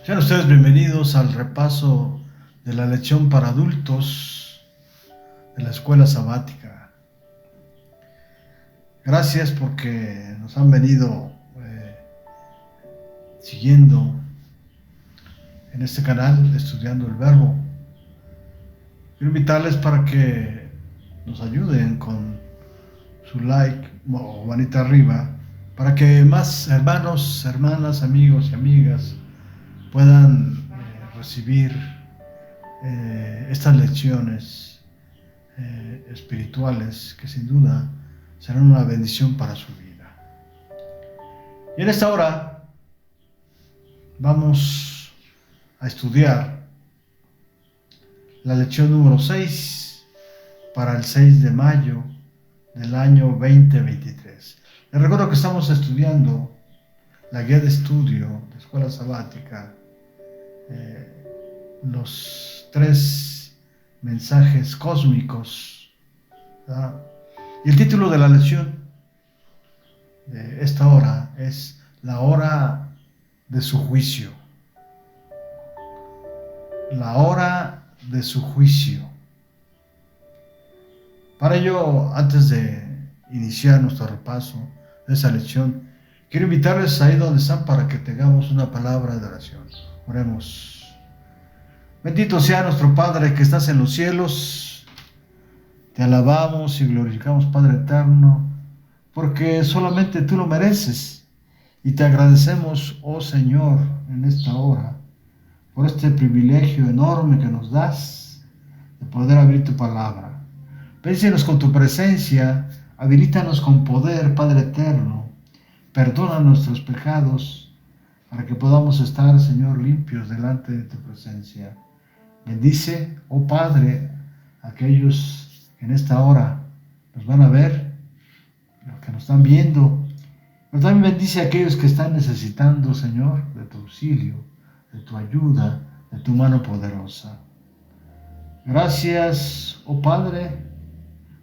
Sean ustedes bienvenidos al repaso de la lección para adultos de la escuela sabática. Gracias porque nos han venido siguiendo en este canal, estudiando el verbo. Quiero invitarles para que nos ayuden con su like o manita arriba, para que más hermanos, hermanas, amigos y amigas puedan recibir estas lecciones espirituales que sin duda serán una bendición para su vida. Y en esta hora vamos a estudiar la lección número 6 para el 6 de mayo del año 2023. Les recuerdo que estamos estudiando la guía de estudio de escuela sabática, los 3 mensajes cósmicos, ¿verdad? Y el título de la lección de esta hora es la hora de su juicio. La hora de su juicio. Para ello, antes de iniciar nuestro repaso de esa lección, quiero invitarles ahí donde están para que tengamos una palabra de oración. Oremos. Bendito sea nuestro Padre que estás en los cielos. Te alabamos y glorificamos, Padre eterno, porque solamente tú lo mereces. Y te agradecemos, oh Señor, en esta hora, por este privilegio enorme que nos das de poder abrir tu palabra. Bendícenos con tu presencia, habilítanos con poder, Padre eterno. Perdona nuestros pecados para que podamos estar, Señor, limpios delante de tu presencia. Bendice, oh Padre, a aquellos que en esta hora nos van a ver, los que nos están viendo, pero también bendice a aquellos que están necesitando, Señor, de tu auxilio, de tu ayuda, de tu mano poderosa. Gracias, oh Padre,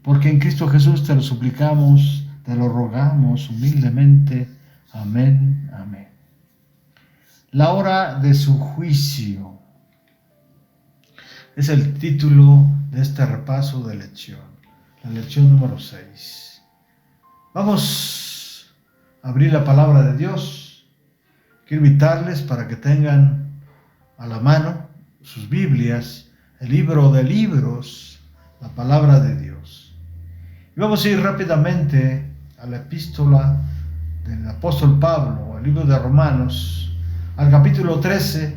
porque en Cristo Jesús te lo suplicamos, te lo rogamos humildemente. Amén, amén. La hora de su juicio es el título de este repaso de lección, la lección número 6. Vamos a abrir la palabra de Dios. Quiero invitarles para que tengan a la mano sus Biblias, el libro de libros, la palabra de Dios. Y vamos a ir rápidamente a la epístola del apóstol Pablo, el libro de Romanos, al capítulo 13,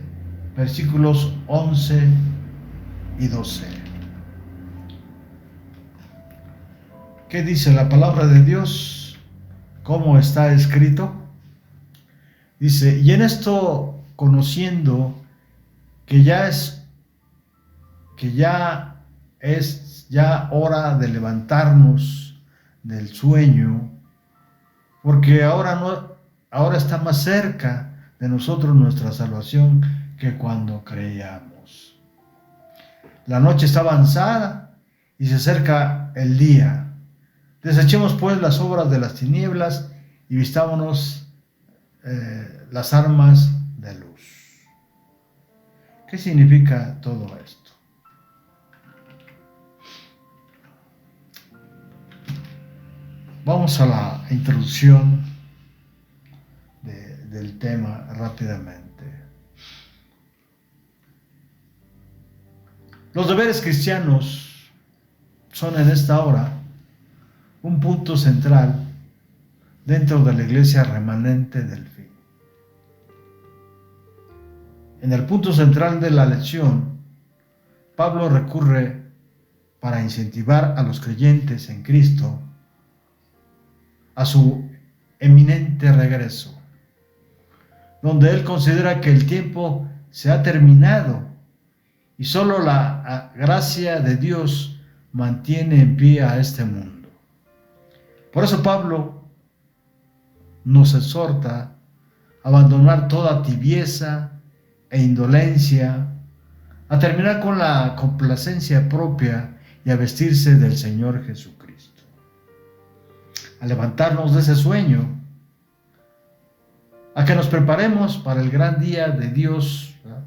versículos 11 y 12. ¿Qué dice la palabra de Dios? ¿Cómo está escrito? Dice: y en esto, conociendo que ya es hora de levantarnos del sueño, porque ahora está más cerca de nosotros nuestra salvación que cuando creíamos. La noche está avanzada y se acerca el día. Desechemos pues las obras de las tinieblas y vistámonos las armas de luz. ¿Qué significa todo esto? Vamos a la introducción del tema rápidamente. Los deberes cristianos son en esta hora un punto central dentro de la iglesia remanente del fin. En el punto central de la lección, Pablo recurre para incentivar a los creyentes en Cristo a su eminente regreso, donde él considera que el tiempo se ha terminado y solo la gracia de Dios mantiene en pie a este mundo. Por eso Pablo nos exhorta a abandonar toda tibieza e indolencia, a terminar con la complacencia propia y a vestirse del Señor Jesucristo. A levantarnos de ese sueño a que nos preparemos para el gran día de Dios, ¿verdad?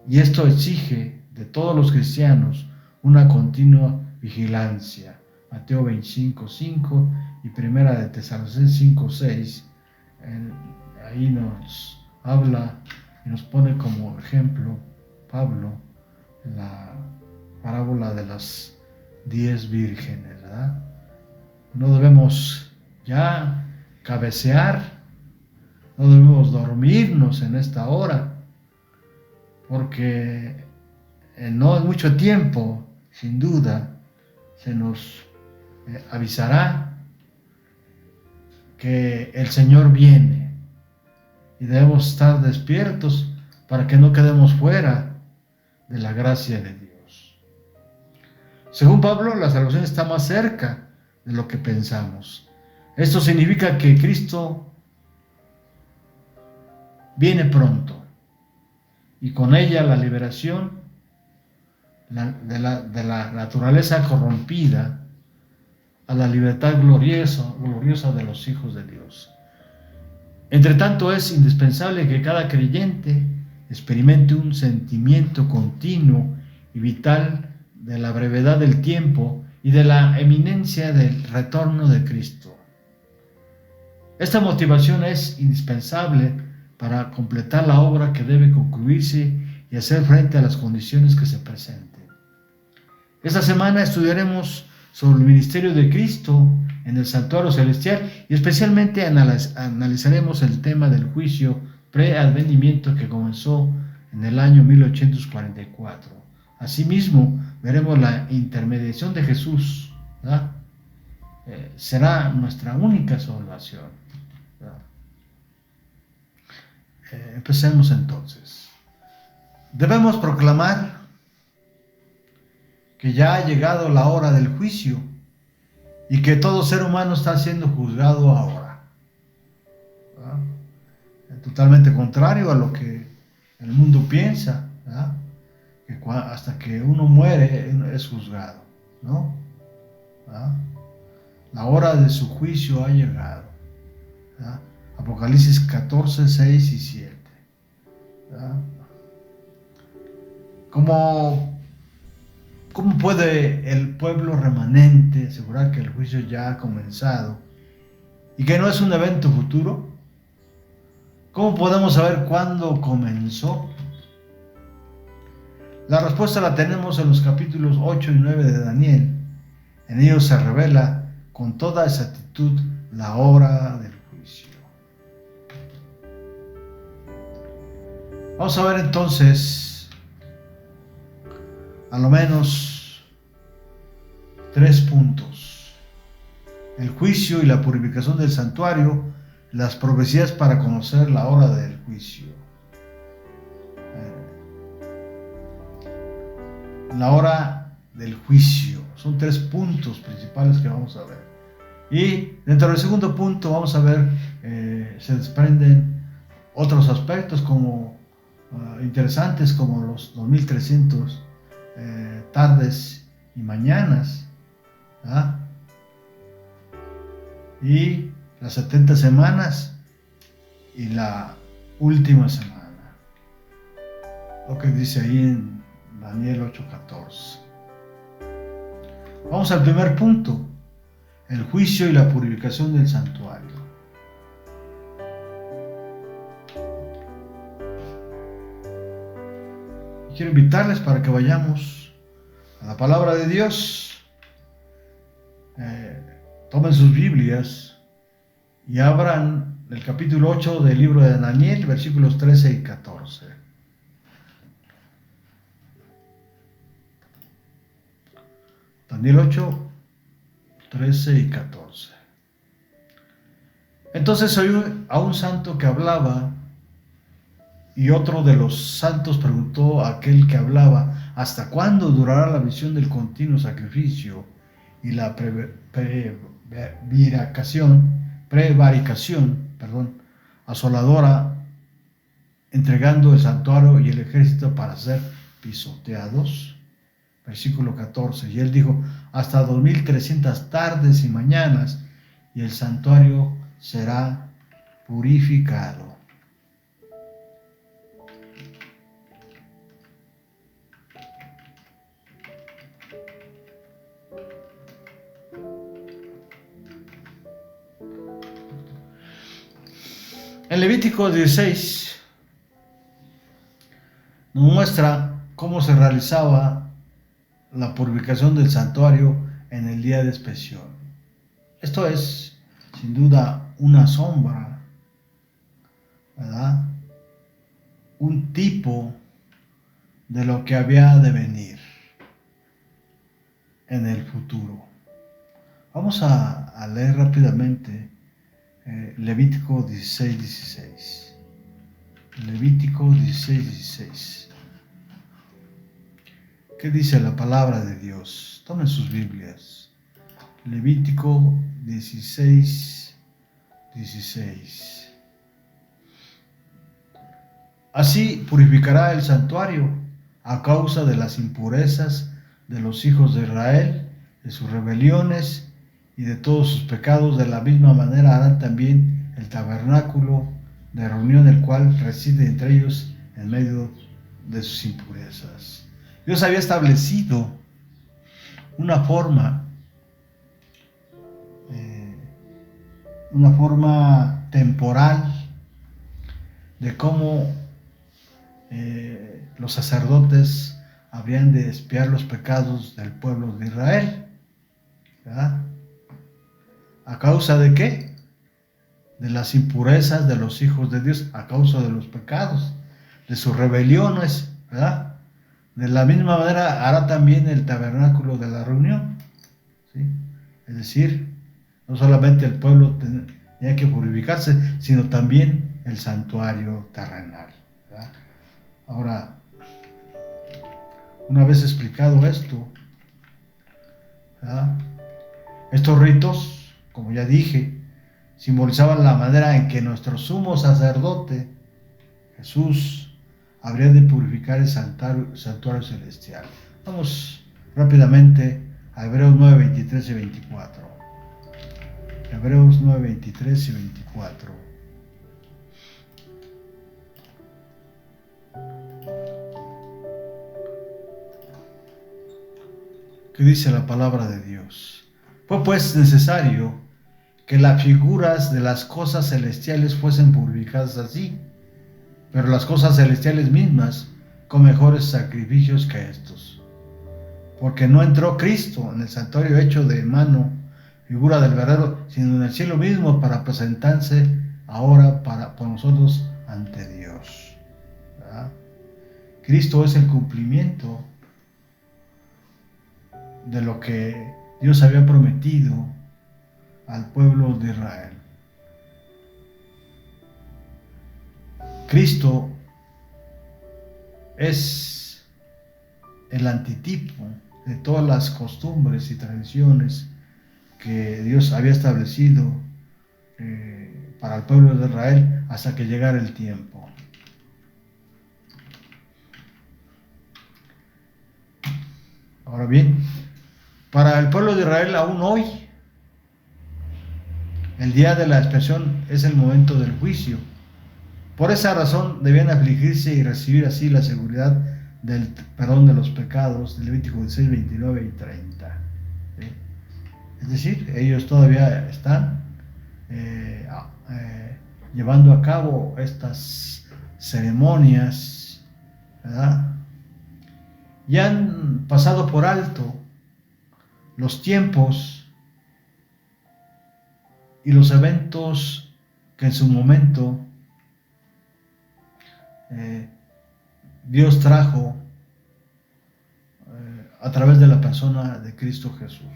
Y esto exige de todos los cristianos una continua vigilancia. Mateo 25:5 y Primera de Tesalonicenses 5:6, ahí nos habla y nos pone como ejemplo Pablo la parábola de las 10 vírgenes, ¿verdad? No debemos ya cabecear, no debemos dormirnos en esta hora, porque no en mucho tiempo, sin duda, se nos avisará que el Señor viene y debemos estar despiertos para que no quedemos fuera de la gracia de Dios. Según Pablo, la salvación está más cerca de lo que pensamos. Esto significa que Cristo viene pronto y con ella la liberación de la naturaleza corrompida a la libertad gloriosa de los hijos de Dios. Entre tanto, es indispensable que cada creyente experimente un sentimiento continuo y vital de la brevedad del tiempo y de la eminencia del retorno de Cristo. Esta motivación es indispensable para completar la obra que debe concluirse y hacer frente a las condiciones que se presenten. Esta semana estudiaremos sobre el ministerio de Cristo en el santuario celestial y especialmente analizaremos el tema del juicio pre-advenimiento que comenzó en el año 1844. Asimismo, veremos la intermediación de Jesús, ¿verdad? Será nuestra única salvación, ¿verdad? Empecemos entonces. Debemos proclamar que ya ha llegado la hora del juicio y que todo ser humano está siendo juzgado ahora, ¿verdad? Totalmente contrario a lo que el mundo piensa, ¿verdad? Que hasta que uno muere es juzgado, ¿no? ¿Verdad? La hora de su juicio ha llegado, ¿verdad? Apocalipsis 14, 6 y 7, ¿verdad? ¿Cómo puede el pueblo remanente asegurar que el juicio ya ha comenzado y que no es un evento futuro? ¿Cómo podemos saber cuándo comenzó? La respuesta la tenemos en los capítulos 8 y 9 de Daniel. En ellos se revela con toda exactitud la hora del juicio. Vamos a ver entonces a lo menos 3 puntos: el juicio y la purificación del santuario, las profecías para conocer la hora del juicio. La hora del juicio. Son 3 puntos principales que vamos a ver. Y dentro del segundo punto vamos a ver, se desprenden otros aspectos como interesantes, como los 2300 tardes y mañanas, ¿verdad? Y las 70 semanas y la última semana, lo que dice ahí en Daniel 8:14. Vamos al primer punto: el juicio y la purificación del santuario. Quiero invitarles para que vayamos a la palabra de Dios. Tomen sus Biblias y abran el capítulo 8 del libro de Daniel, versículos 13 y 14. Daniel 8, 13 y 14. Entonces oí a un santo que hablaba, y otro de los santos preguntó a aquel que hablaba: ¿hasta cuándo durará la visión del continuo sacrificio y la prevaricación asoladora, entregando el santuario y el ejército para ser pisoteados? Versículo 14. Y él dijo: hasta 2300 tardes y mañanas, y el santuario será purificado. En Levítico 16 nos muestra cómo se realizaba la purificación del santuario en el día de expiación. Esto es, sin duda, una sombra, ¿verdad? Un tipo de lo que había de venir en el futuro. Vamos a leer rápidamente Levítico 16:16. Levítico 16:16. ¿Qué dice la palabra de Dios? Tomen sus Biblias. Levítico 16:16. Así purificará el santuario a causa de las impurezas de los hijos de Israel, de sus rebeliones y de todos sus pecados. De la misma manera harán también el tabernáculo de reunión, el cual reside entre ellos en medio de sus impurezas. Dios había establecido una forma temporal de cómo los sacerdotes habrían de expiar los pecados del pueblo de Israel, ¿verdad? ¿A causa de qué? De las impurezas de los hijos de Dios, a causa de los pecados, de sus rebeliones, ¿verdad? De la misma manera hará también el tabernáculo de la reunión, ¿sí? Es decir, no solamente el pueblo tenía que purificarse, sino también el santuario terrenal, ¿verdad? Ahora, una vez explicado esto, ¿verdad? Estos ritos, como ya dije, simbolizaban la manera en que nuestro sumo sacerdote, Jesús, habría de purificar el santuario celestial. Vamos rápidamente a Hebreos 9, 23 y 24. Hebreos 9, 23 y 24. ¿Qué dice la palabra de Dios? Fue pues necesario que las figuras de las cosas celestiales fuesen purificadas así, pero las cosas celestiales mismas con mejores sacrificios que estos. Porque no entró Cristo en el santuario hecho de mano, figura del verdadero, sino en el cielo mismo para presentarse ahora por nosotros ante Dios, ¿verdad? Cristo es el cumplimiento de lo que Dios había prometido al pueblo de Israel. Cristo es el antitipo de todas las costumbres y tradiciones que Dios había establecido para el pueblo de Israel hasta que llegara el tiempo. Ahora bien, para el pueblo de Israel aún hoy, el día de la expiación es el momento del juicio. Por esa razón debían afligirse y recibir así la seguridad del perdón de los pecados, de Levítico 16, 29 y 30. ¿Sí? Es decir, ellos todavía están llevando a cabo estas ceremonias, ¿verdad? Y han pasado por alto los tiempos y los eventos que en su momento Dios trajo a través de la persona de Cristo Jesús.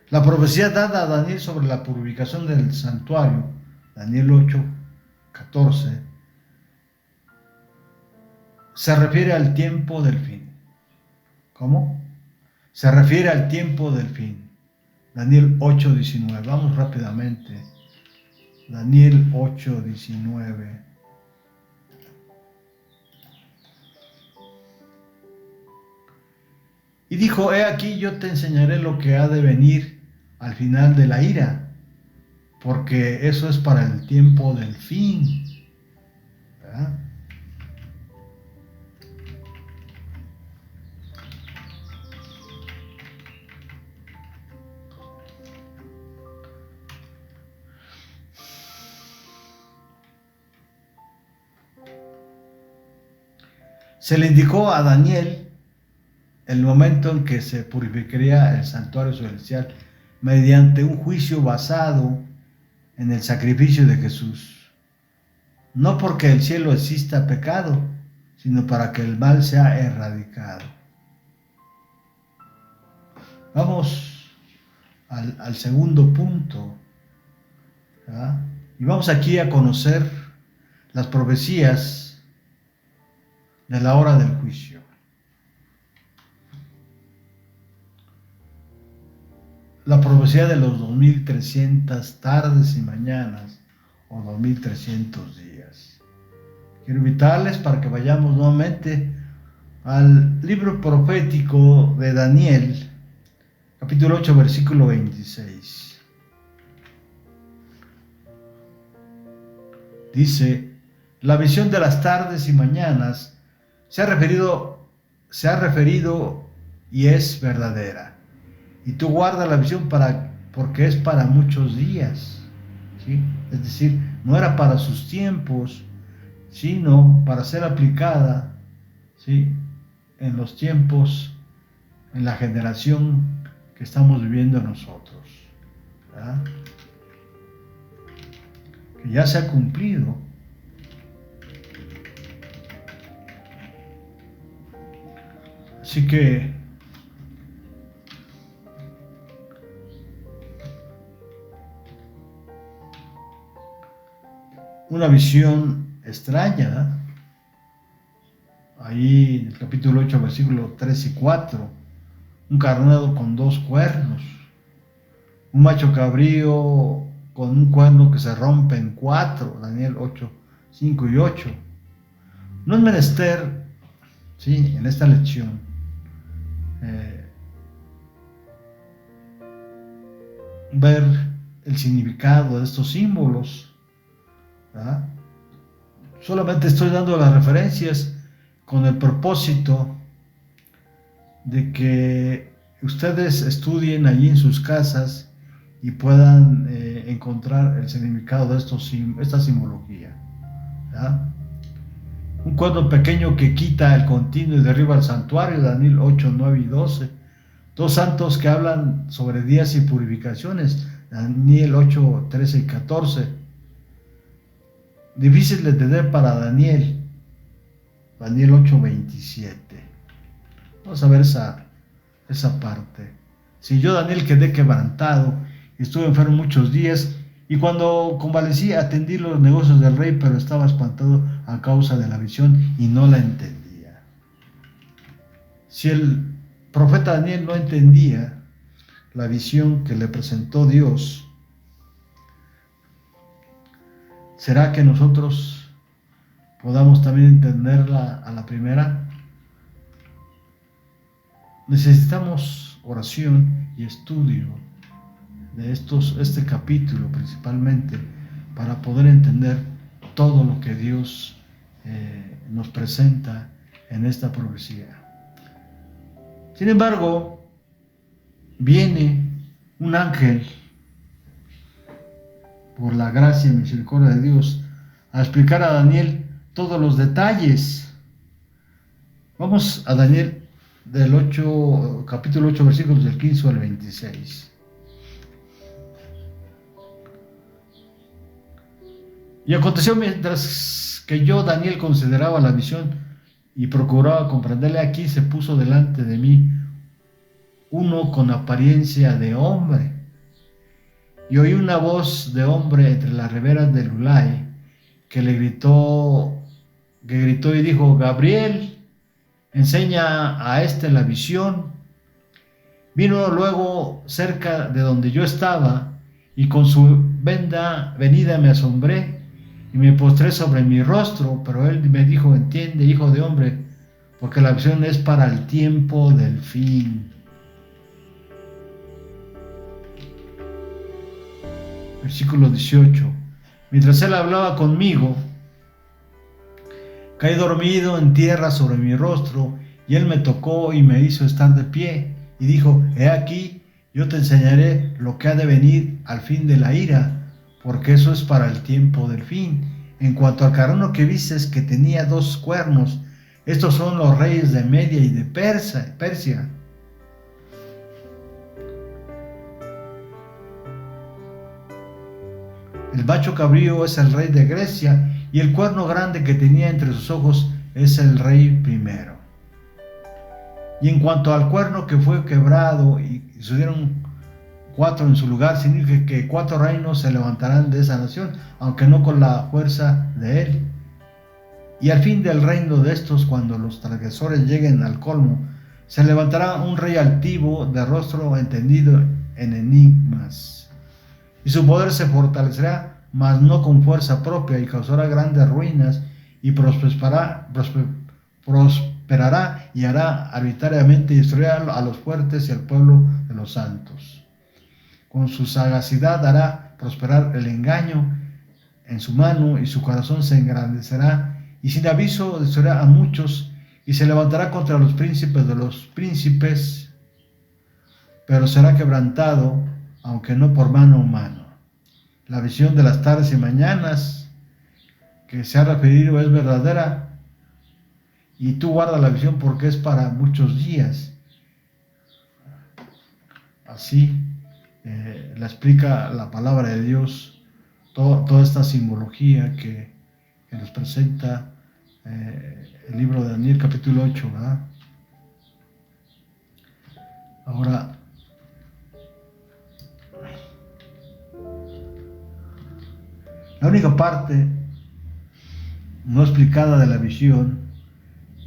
La profecía dada a Daniel sobre la purificación del santuario, Daniel 8, 14, se refiere al tiempo del fin. ¿Cómo? Se refiere al tiempo del fin. Daniel 8, 19. Vamos rápidamente. Daniel 8, 19. Y dijo: he aquí yo te enseñaré lo que ha de venir al final de la ira, porque eso es para el tiempo del fin, ¿verdad? Se le indicó a Daniel el momento en que se purificaría el santuario celestial mediante un juicio basado en el sacrificio de Jesús. No porque el cielo exista pecado, sino para que el mal sea erradicado. Vamos al segundo punto, ¿verdad? Y vamos aquí a conocer las profecías de la hora del juicio. La profecía de los 2300 tardes y mañanas o 2300 días. Quiero invitarles para que vayamos nuevamente al libro profético de Daniel, capítulo 8, versículo 26. Dice: la visión de las tardes y mañanas se ha referido y es verdadera. Y tú guarda la visión porque es para muchos días, ¿sí? Es decir, no era para sus tiempos, sino para ser aplicada, ¿sí?, en los tiempos, en la generación que estamos viviendo nosotros, ¿verdad? Que ya se ha cumplido. Así que una visión extraña, ahí en el capítulo 8, versículos 3 y 4, un carnero con 2 cuernos, un macho cabrío con un cuerno que se rompe en 4, Daniel 8, 5 y 8. No es menester, sí, en esta lección, ver el significado de estos símbolos, ¿verdad? Solamente estoy dando las referencias con el propósito de que ustedes estudien allí en sus casas y puedan encontrar el significado de esta simbología, ¿verdad? Un cuerno pequeño que quita el continuo y derriba el santuario, Daniel 8, 9 y 12. 2 santos que hablan sobre días y purificaciones, Daniel 8, 13 y 14. Difícil de entender para Daniel, Daniel 8, 27. Vamos a ver esa parte. Si yo, Daniel, quedé quebrantado, estuve enfermo muchos días, y cuando convalecí atendí los negocios del rey, pero estaba espantado a causa de la visión y no la entendía. Si el profeta Daniel no entendía la visión que le presentó Dios, ¿será que nosotros podamos también entenderla a la primera? Necesitamos oración y estudio de este capítulo principalmente para poder entender todo lo que Dios nos presenta en esta profecía. Sin embargo, viene un ángel, por la gracia y misericordia de Dios, a explicar a Daniel todos los detalles. Vamos a Daniel capítulo 8, versículos del 15 al 26. Y aconteció mientras que yo, Daniel, consideraba la visión y procuraba comprenderle, aquí se puso delante de mí uno con apariencia de hombre, y oí una voz de hombre entre las riberas del Ulai que gritó y dijo: Gabriel, enseña a este la visión. Vino luego cerca de donde yo estaba, y con su venida me asombré y me postré sobre mi rostro, pero él me dijo: entiende, hijo de hombre, porque la visión es para el tiempo del fin. Versículo 18. Mientras él hablaba conmigo, caí dormido en tierra sobre mi rostro, y él me tocó y me hizo estar de pie, y dijo: he aquí, yo te enseñaré lo que ha de venir al fin de la ira, porque eso es para el tiempo del fin. En cuanto al carnero que vistes, que tenía 2 cuernos, estos son los reyes de Media y de Persia. El macho cabrío es el rey de Grecia, y el cuerno grande que tenía entre sus ojos es el rey primero. Y en cuanto al cuerno que fue quebrado y subieron 4 en su lugar, significa que 4 reinos se levantarán de esa nación, aunque no con la fuerza de él. Y al fin del reino de estos, cuando los transgresores lleguen al colmo, se levantará un rey altivo, de rostro entendido en enigmas. Y su poder se fortalecerá, mas no con fuerza propia, y causará grandes ruinas, y prosperará y hará arbitrariamente, y destruirá a los fuertes y al pueblo de los santos. Con su sagacidad hará prosperar el engaño en su mano, y su corazón se engrandecerá, y sin aviso destruirá a muchos, y se levantará contra los príncipes de los príncipes, pero será quebrantado, aunque no por mano humana. La visión de las tardes y mañanas que se ha referido es verdadera, y tú guarda la visión porque es para muchos días. Así la explica la palabra de Dios, toda esta simbología que nos presenta el libro de Daniel capítulo 8, ¿verdad? Ahora, la única parte no explicada de la visión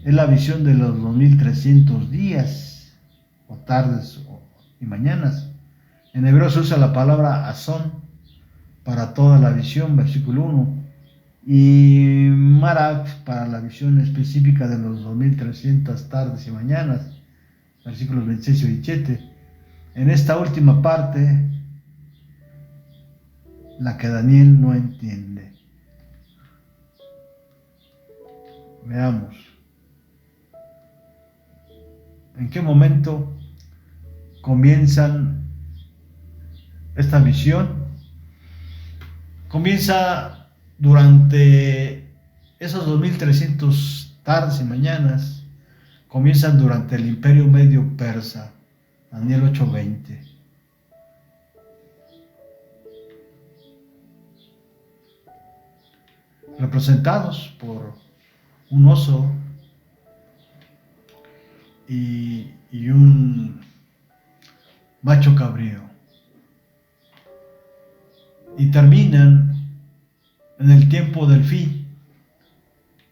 es la visión de los 2300 días, o tardes y mañanas. En hebreo se usa la palabra azón para toda la visión, versículo 1, y marak para la visión específica de los 2300 tardes y mañanas, versículos 26 y 27. En esta última parte, la que Daniel no entiende. Veamos. ¿En qué momento comienzan esta visión? Comienza durante esos 2300 tardes y mañanas, comienzan durante el Imperio Medio Persa, Daniel 8:20. Representados por un oso y un macho cabrío, y terminan en el tiempo del fin,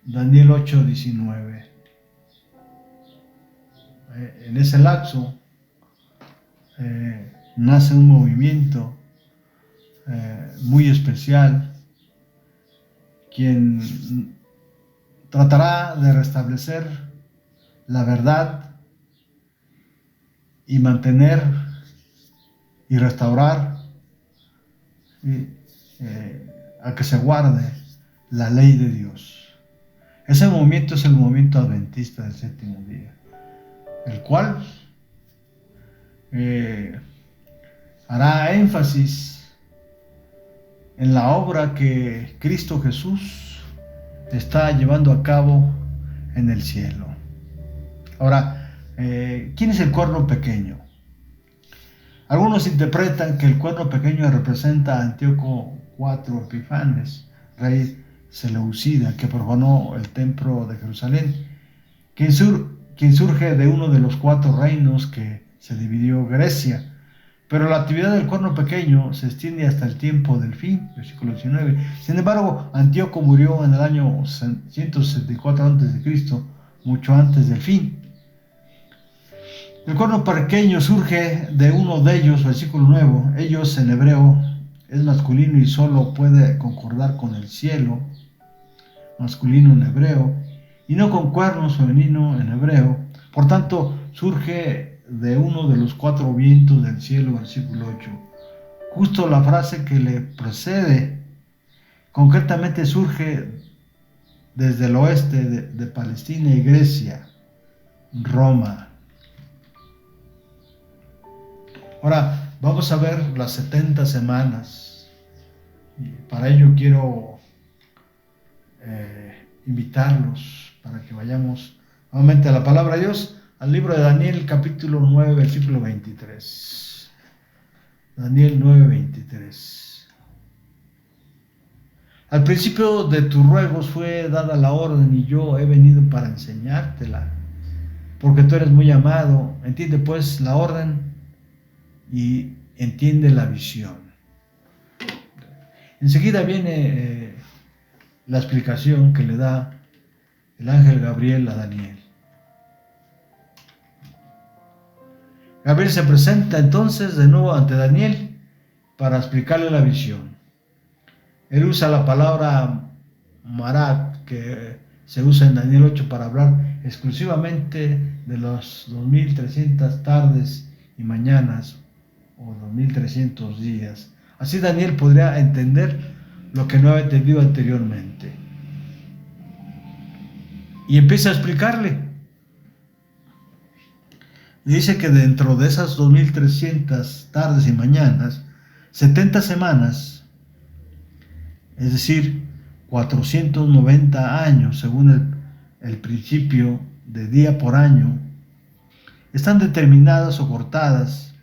Daniel 8:19. En ese lapso nace un movimiento muy especial, quien tratará de restablecer la verdad y mantener y restaurar a que se guarde la ley de Dios. Ese movimiento es el movimiento adventista del séptimo día, el cual hará énfasis en la obra que Cristo Jesús está llevando a cabo en el cielo. Ahora, ¿quién es el cuerno pequeño? Algunos interpretan que el cuerno pequeño representa a Antíoco IV Epifanes, rey seleucida, que profanó el templo de Jerusalén, quien surge de uno de los 4 reinos que se dividió Grecia. Pero la actividad del cuerno pequeño se extiende hasta el tiempo del fin, versículo 19. Sin embargo, Antíoco murió en el año 164 a.C., mucho antes del fin. El cuerno pequeño surge de uno de ellos, versículo 9. Ellos en hebreo es masculino y solo puede concordar con el cielo, masculino en hebreo, y no con cuernos, femenino en hebreo. Por tanto, surge de uno de los 4 vientos del cielo, versículo 8. justo la frase que le precede, concretamente surge desde el oeste de Palestina y Grecia, Roma. Ahora vamos a ver las 70 semanas. Y para ello quiero invitarlos para que vayamos nuevamente a la palabra de Dios, al libro de Daniel, capítulo 9, versículo 23. Daniel 9, 23. Al principio de tus ruegos fue dada la orden y yo he venido para enseñártela, porque tú eres muy amado. Entiende pues la orden y entiende la visión. Enseguida viene la explicación que le da el ángel Gabriel a Daniel. Gabriel se presenta entonces de nuevo ante Daniel para explicarle la visión. Él usa la palabra marat, que se usa en Daniel 8 para hablar exclusivamente de los 2300 tardes y mañanas o 2300 días. Así Daniel podría entender lo que no había entendido anteriormente. Y empieza a explicarle. Y dice que dentro de esas 2300 tardes y mañanas, 70 semanas, es decir, 490 años, según el principio de día por año, están determinadas o cortadas,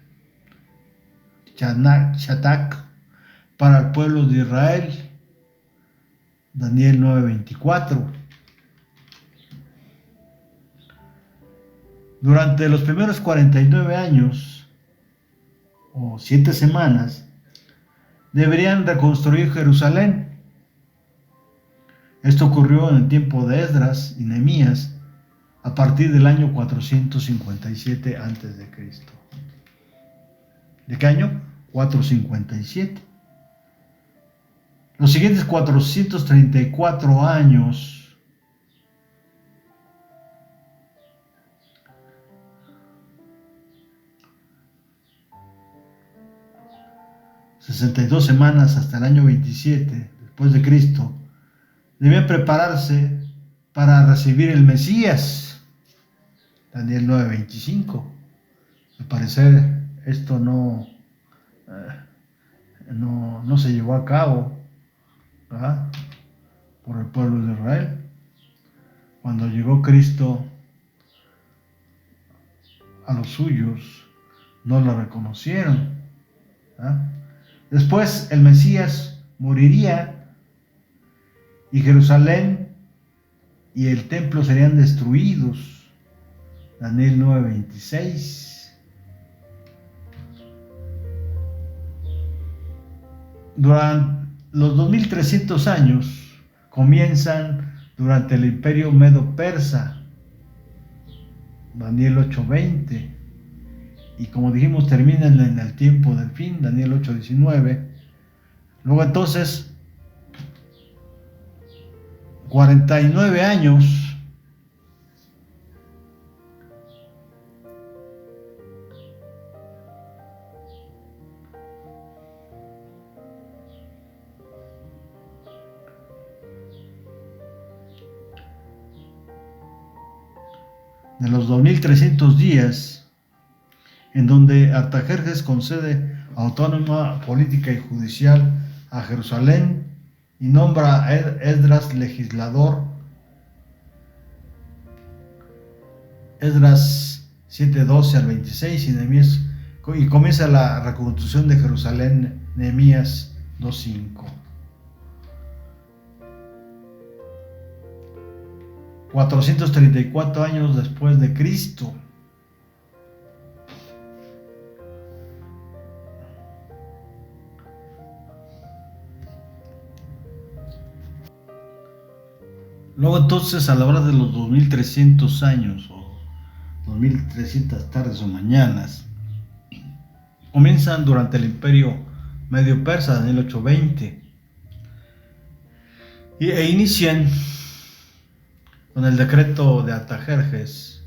Shatak, para el pueblo de Israel. Daniel 9:24. Durante los primeros 49 años, o 7 semanas, deberían reconstruir Jerusalén. Esto ocurrió en el tiempo de Esdras y Nehemías, a partir del año 457 a.C. ¿De qué año? 457. Los siguientes 434 años (62 semanas hasta el año 27 después de Cristo) debían prepararse para recibir el Mesías. Daniel 9:25. Al parecer esto no se llevó a cabo, ¿verdad?, por el pueblo de Israel. Cuando llegó Cristo a los suyos, no lo reconocieron, ¿verdad? Después el Mesías moriría y Jerusalén y el templo serían destruidos. Daniel 9:26. Durante los 2300 años comienzan durante el imperio medo-persa. Daniel 8:20. Y como dijimos, terminan en el tiempo del fin. Daniel 8:19. Luego entonces 49 años de los 2300 días, en donde Artajerjes concede autonomía política y judicial a Jerusalén y nombra a Esdras legislador. Esdras 7:12 al 26 y Nehemías, y comienza la reconstrucción de Jerusalén, Nehemías 2:5. 434 años después de Cristo. Luego entonces, al hablar de los 2300 años o 2300 tardes o mañanas, comienzan durante el imperio medio persa, Daniel 8:20, e inician con el decreto de Artajerjes,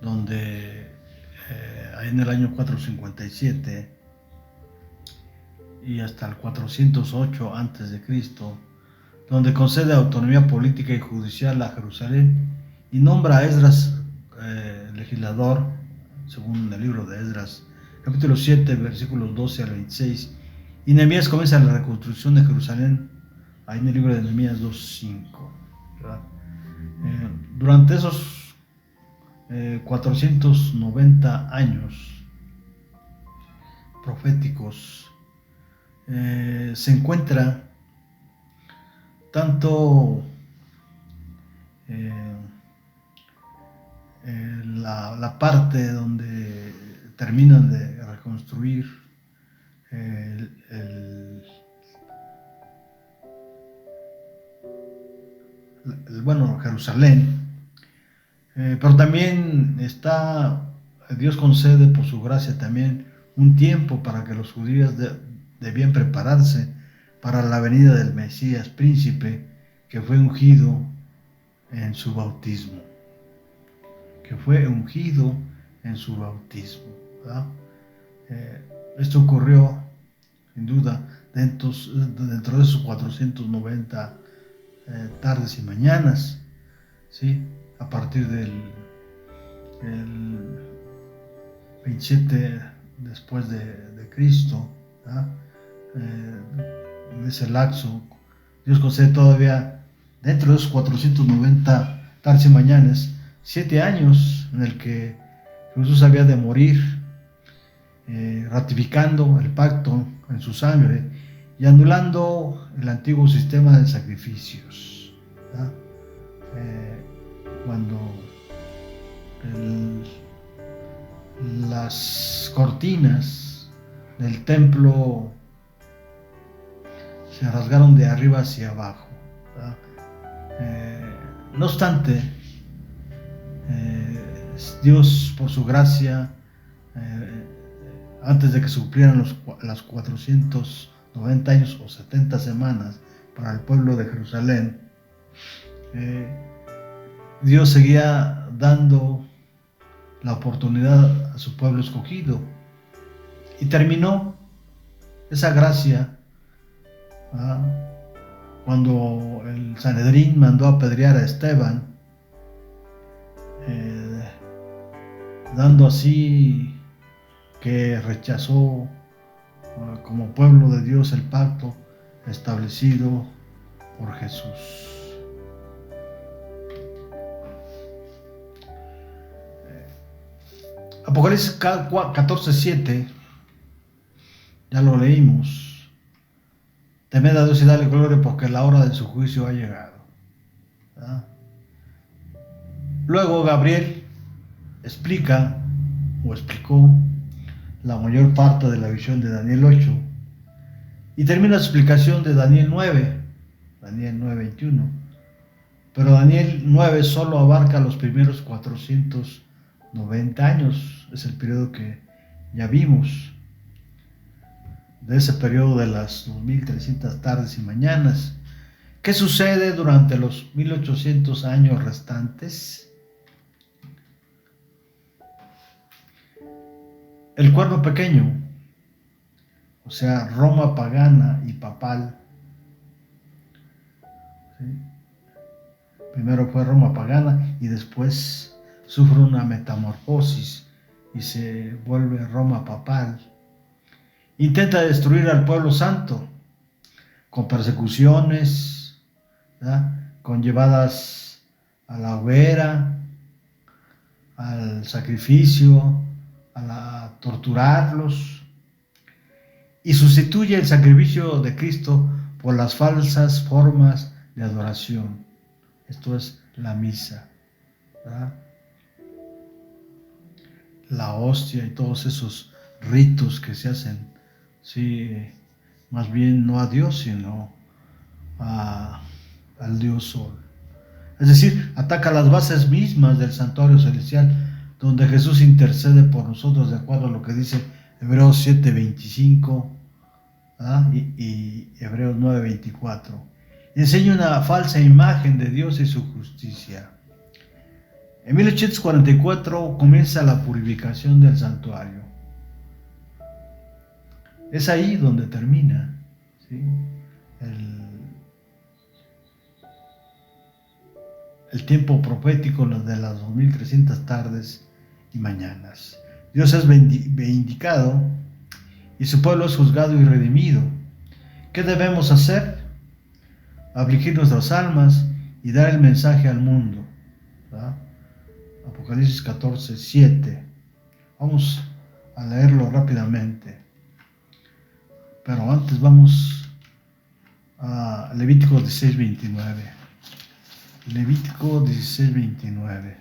donde en el año 457 y hasta el 408 a.C., donde concede autonomía política y judicial a Jerusalén y nombra a Esdras legislador, según el libro de Esdras, capítulo 7, versículos 12 al 26, y Nehemías comienza la reconstrucción de Jerusalén, ahí en el libro de Nehemías 2:5. Durante esos 490 años proféticos se encuentra tanto la parte donde terminan de reconstruir Jerusalén, pero también Dios concede por su gracia también un tiempo para que los judíos debían prepararse para la venida del Mesías príncipe, que fue ungido en su bautismo. Esto ocurrió, sin duda, dentro de esos 490 tardes y mañanas, ¿sí? A partir del 27 después de Cristo, en ese lapso, Dios concede todavía, dentro de esos 490 tardes y mañanas, 7 años en el que Jesús había de morir, ratificando el pacto en su sangre y anulando el antiguo sistema de sacrificios. Cuando las cortinas del templo se rasgaron de arriba hacia abajo. No obstante, Dios, por su gracia, antes de que se cumplieran las 490 años o 70 semanas para el pueblo de Jerusalén, Dios seguía dando la oportunidad a su pueblo escogido, y terminó esa gracia cuando el Sanedrín mandó apedrear a Esteban, dando así que rechazó como pueblo de Dios el pacto establecido por Jesús. Apocalipsis 14:7, ya lo leímos: temed a Dios y dale gloria, porque la hora de su juicio ha llegado. Luego Gabriel explicó la mayor parte de la visión de Daniel 8, y termina su explicación de Daniel 9:21. Pero Daniel 9 solo abarca los primeros 490 años, es el periodo que ya vimos. De ese periodo de las 2300 tardes y mañanas, ¿qué sucede durante los 1800 años restantes? El cuerno pequeño, o sea, Roma pagana y papal. ¿Sí? Primero fue Roma pagana y después sufre una metamorfosis y se vuelve Roma papal. Intenta destruir al pueblo santo con persecuciones, conllevadas a la hoguera, al sacrificio, a torturarlos, y sustituye el sacrificio de Cristo por las falsas formas de adoración. Esto es la misa, la hostia y todos esos ritos que se hacen, sí, más bien no a Dios, sino al Dios Sol. Es decir, ataca las bases mismas del santuario celestial, donde Jesús intercede por nosotros, de acuerdo a lo que dice Hebreos 7:25 y Hebreos 9:24. Enseña una falsa imagen de Dios y su justicia. En 1844 comienza la purificación del santuario. Es ahí donde termina, ¿sí?, el tiempo profético de las 2300 tardes y mañanas. Dios es vindicado y su pueblo es juzgado y redimido. ¿Qué debemos hacer? Afligir nuestras almas y dar el mensaje al mundo, ¿verdad? Apocalipsis 14, 7. Vamos a leerlo rápidamente. Pero antes vamos a Levítico 16, 29. Levítico 16, 29.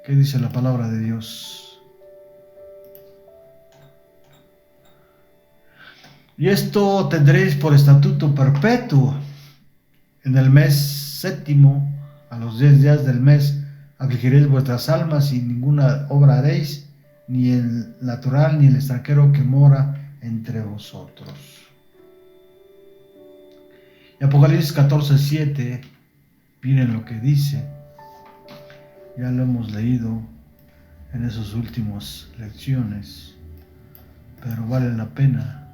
¿Qué dice la palabra de Dios? Y esto tendréis por estatuto perpetuo. En el mes séptimo, a los 10 días del mes, afligiréis vuestras almas y ninguna obra haréis, ni el natural ni el extranjero que mora entre vosotros. Y Apocalipsis 14, 7, miren lo que dice. Ya lo hemos leído en esas últimas lecciones, pero vale la pena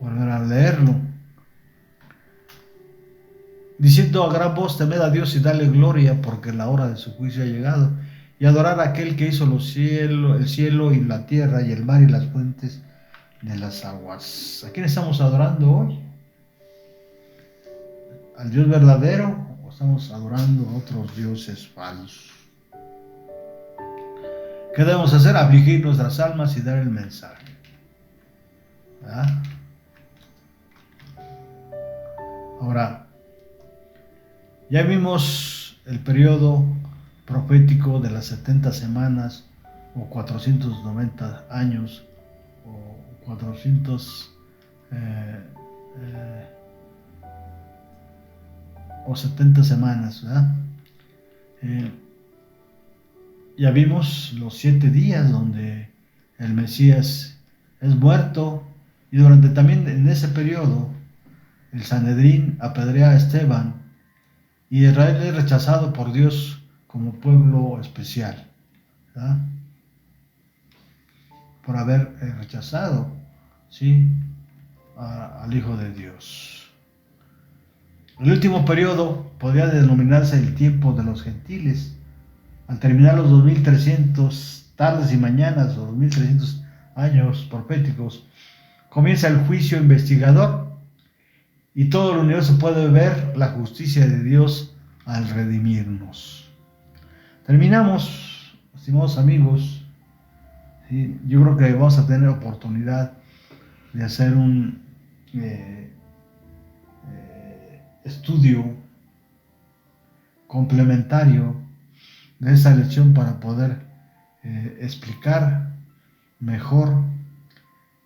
volver a leerlo. Diciendo a gran voz, temed a Dios y dale gloria, porque la hora de su juicio ha llegado, y adorar a aquel que hizo el cielo y la tierra y el mar y las fuentes de las aguas. ¿A quién estamos adorando hoy? ¿Al Dios verdadero o estamos adorando a otros dioses falsos? ¿Qué debemos hacer? Afligir nuestras almas y dar el mensaje, ¿verdad? Ahora, ya vimos el periodo profético de las 70 semanas o 490 años o 400 o 70 semanas, ¿verdad? Ya vimos los 7 días donde el Mesías es muerto, y durante también en ese periodo el Sanedrín apedrea a Esteban y Israel es rechazado por Dios como pueblo especial, ¿verdad? Por haber rechazado, ¿sí?, al Hijo de Dios. El último periodo podría denominarse el tiempo de los gentiles. Al terminar los 2300 tardes y mañanas o 2300 años proféticos, comienza el juicio investigador y todo el universo puede ver la justicia de Dios al redimirnos. Terminamos, estimados amigos. Sí, yo creo que vamos a tener oportunidad de hacer un estudio complementario de esa lección para poder explicar mejor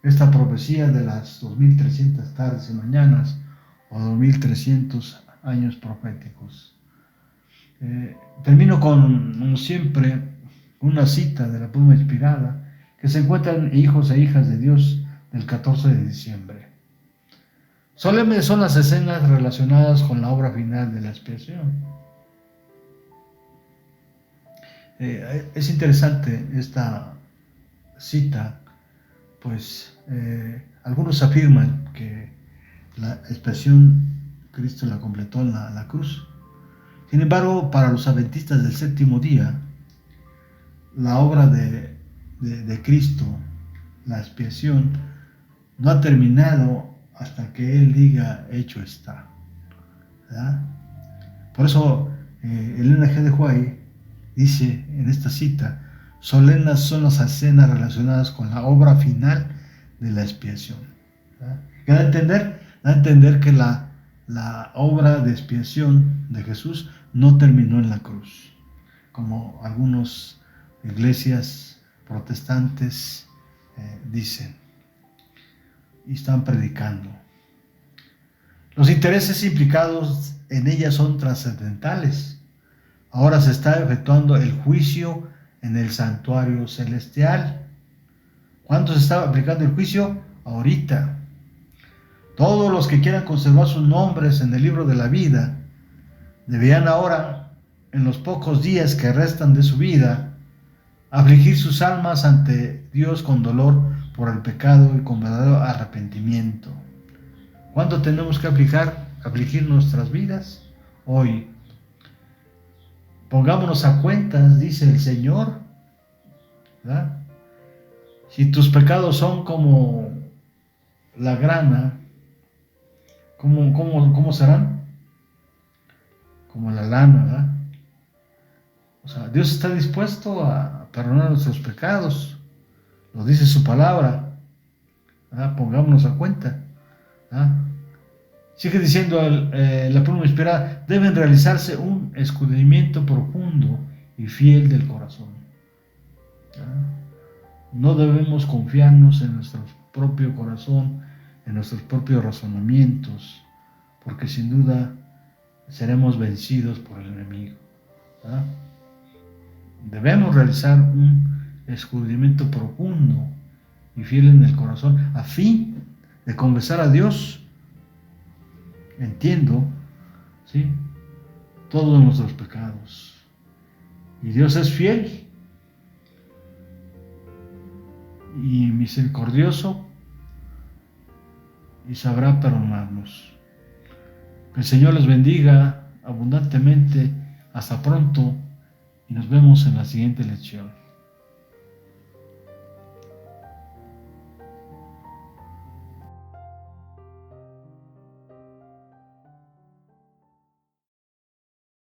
esta profecía de las 2300 tardes y mañanas o 2300 años proféticos. Termino como siempre, una cita de la pluma inspirada que se encuentra en Hijos e Hijas de Dios del 14 de diciembre. Solemnes son las escenas relacionadas con la obra final de la expiación. Es interesante esta cita, pues algunos afirman que la expiación Cristo la completó en la cruz. Sin embargo, para los adventistas del séptimo día, la obra de Cristo, la expiación, no ha terminado hasta que Él diga, hecho está, ¿verdad? Por eso, Elena G. de White dice en esta cita, solemnes son las escenas relacionadas con la obra final de la expiación, ¿verdad? Que da a entender que la obra de expiación de Jesús no terminó en la cruz, como algunas iglesias protestantes dicen y están predicando. Los intereses implicados en ella son trascendentales. Ahora se está efectuando el juicio en el santuario celestial. ¿Cuándo se está aplicando el juicio? Ahorita. Todos los que quieran conservar sus nombres en el libro de la vida deberían ahora, en los pocos días que restan de su vida, afligir sus almas ante Dios con dolor por el pecado y con verdadero arrepentimiento. ¿Cuándo tenemos que afligir nuestras vidas? Hoy. Pongámonos a cuentas, dice el Señor, ¿verdad? Si tus pecados son como la grana, ¿cómo serán? Como la lana, ¿verdad? O sea, Dios está dispuesto a perdonar nuestros pecados, lo dice su palabra, ¿verdad? Pongámonos a cuenta, ¿verdad? Sigue diciendo la pluma inspirada, deben realizarse un escudriñamiento profundo y fiel del corazón, ¿verdad? No debemos confiarnos en nuestro propio corazón, en nuestros propios razonamientos, porque sin duda seremos vencidos por el enemigo, ¿verdad? Debemos realizar un escudriñamiento profundo y fiel en el corazón, a fin de confesar a Dios, entiendo, ¿sí?, todos nuestros pecados. Y Dios es fiel y misericordioso y sabrá perdonarnos. Que el Señor les bendiga abundantemente. Hasta pronto y nos vemos en la siguiente lección.